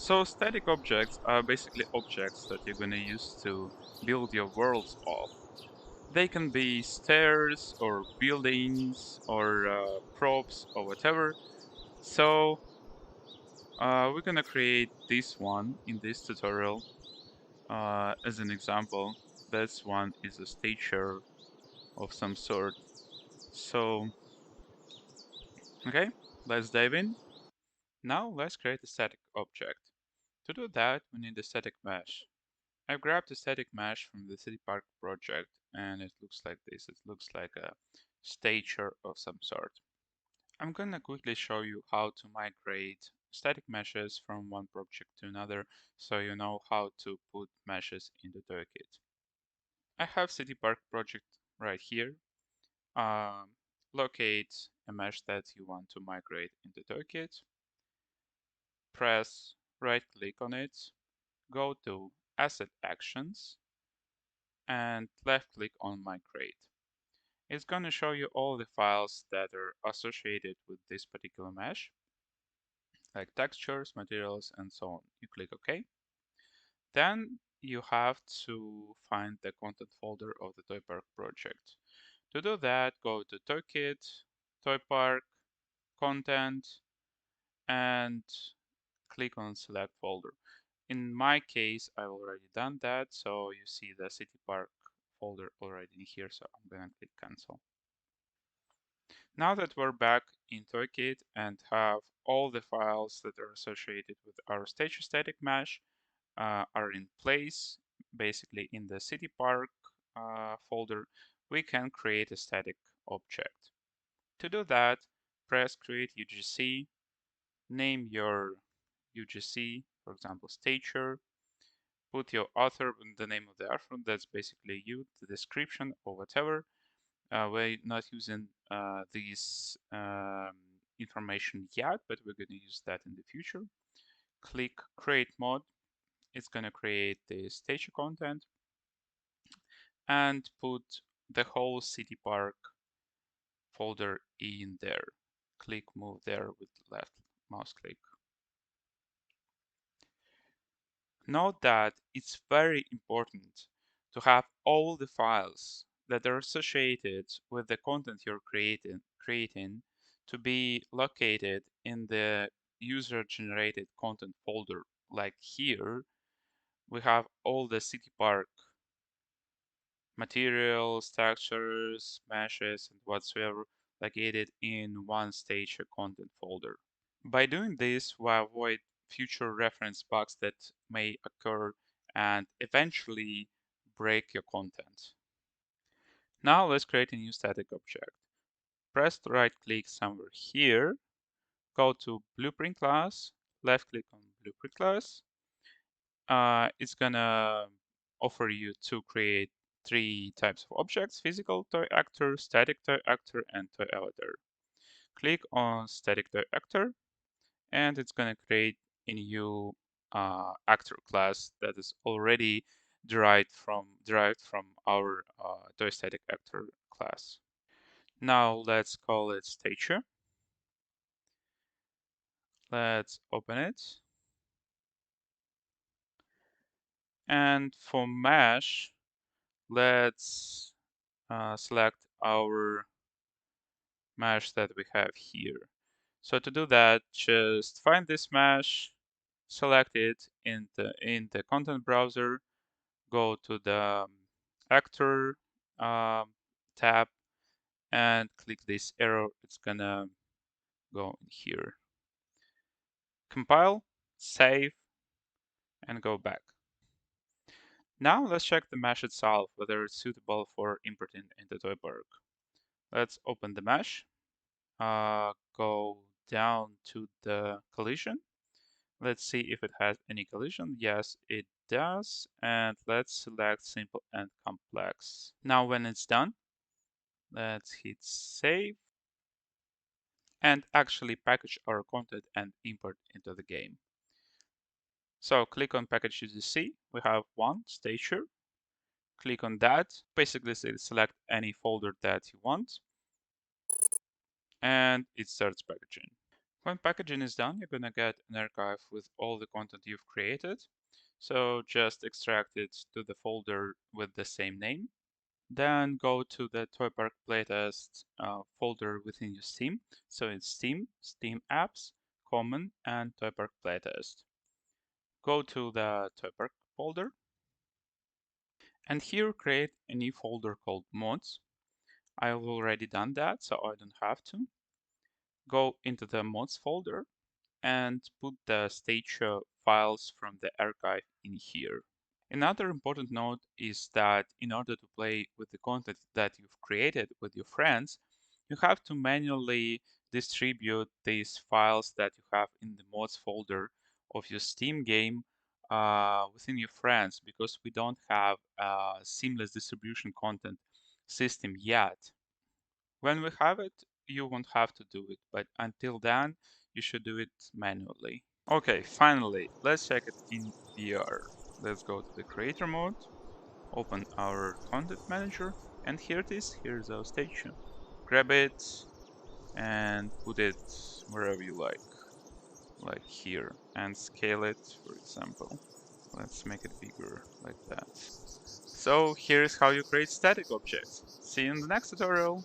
So static objects are basically objects that you're going to use to build your worlds off. They can be stairs or buildings or props or whatever. So we're going to create this one in this tutorial as an example. This one is a stature of some sort. So, okay, let's dive in. Now let's create a static object. To do that, we need a static mesh. I've grabbed a static mesh from the ToyPark project and it looks like this. It looks like a stature of some sort. I'm gonna quickly show you how to migrate static meshes from one project to another so you know how to put meshes into ToyKit. I have ToyPark project right here. Locate a mesh that you want to migrate into ToyKit. Press right click on it, go to Asset Actions, and left click on Migrate. It's going to show you all the files that are associated with this particular mesh, like textures, materials, and so on. You click OK. Then you have to find the content folder of the ToyPark project. To do that, go to ToyKit, ToyPark, Content, and click on Select Folder. In my case, I've already done that, so you see the ToyPark folder already in here, so I'm gonna click Cancel. Now that we're back in ToyKit and have all the files that are associated with our stage static mesh are in place, basically in the ToyPark folder, we can create a static object. To do that, press Create UGC, name your UGC, for example, stature, put your author and the name of the author, that's basically you, the description or whatever. We're not using this information yet, but we're going to use that in the future. Click Create Mod. It's going to create the stage content and put the whole ToyPark folder in there. Click Move there with left mouse click. Note that it's very important to have all the files that are associated with the content you're creating to be located in the user-generated content folder. Like here, we have all the ToyPark materials, textures, meshes, and whatsoever located in one stage content folder. By doing this, we avoid future reference bugs that may occur and eventually break your content. Now let's create a new static object. Press the right click somewhere here, go to Blueprint class, left click on Blueprint class. It's gonna offer you to create three types of objects: physical toy actor, static toy actor, and toy avatar. Click on static toy actor, and it's going to create a new actor class that is already derived from our toy static actor class. Now let's call it stature. Let's open it. And for mesh, let's select our mesh that we have here. So to do that, just find this mesh, select it in the content browser, go to the actor tab and click this arrow. It's gonna go in here. Compile, save, and go back. Now let's check the mesh itself, whether it's suitable for importing into ToyPark. Let's open the mesh, go down to the collision. Let's see if it has any collision. Yes, it does. And let's select simple and complex. Now when it's done, let's hit save and actually package our content and import into the game. So click on package UGC. We have one stature. Click on that. Basically select any folder that you want and it starts packaging. When packaging is done, you're gonna get an archive with all the content you've created. So just extract it to the folder with the same name. Then go to the ToyPark playtest folder within your Steam. So it's Steam, Steam Apps, Common, and ToyPark playtest. Go to the ToyPark folder, and here create a new folder called mods. I've already done that, so I don't have to. Go into the mods folder and put the stage files from the archive in here. Another important note is that in order to play with the content that you've created with your friends, you have to manually distribute these files that you have in the mods folder of your Steam game within your friends, because we don't have a seamless distribution content system yet. When we have it, you won't have to do it, but until then, you should do it manually. Okay, finally, let's check it in VR. Let's go to the creator mode, open our content manager, and here it is. Here's our station. Grab it and put it wherever you like here, and scale it, for example. Let's make it bigger, like that. So here's how you create static objects. See you in the next tutorial.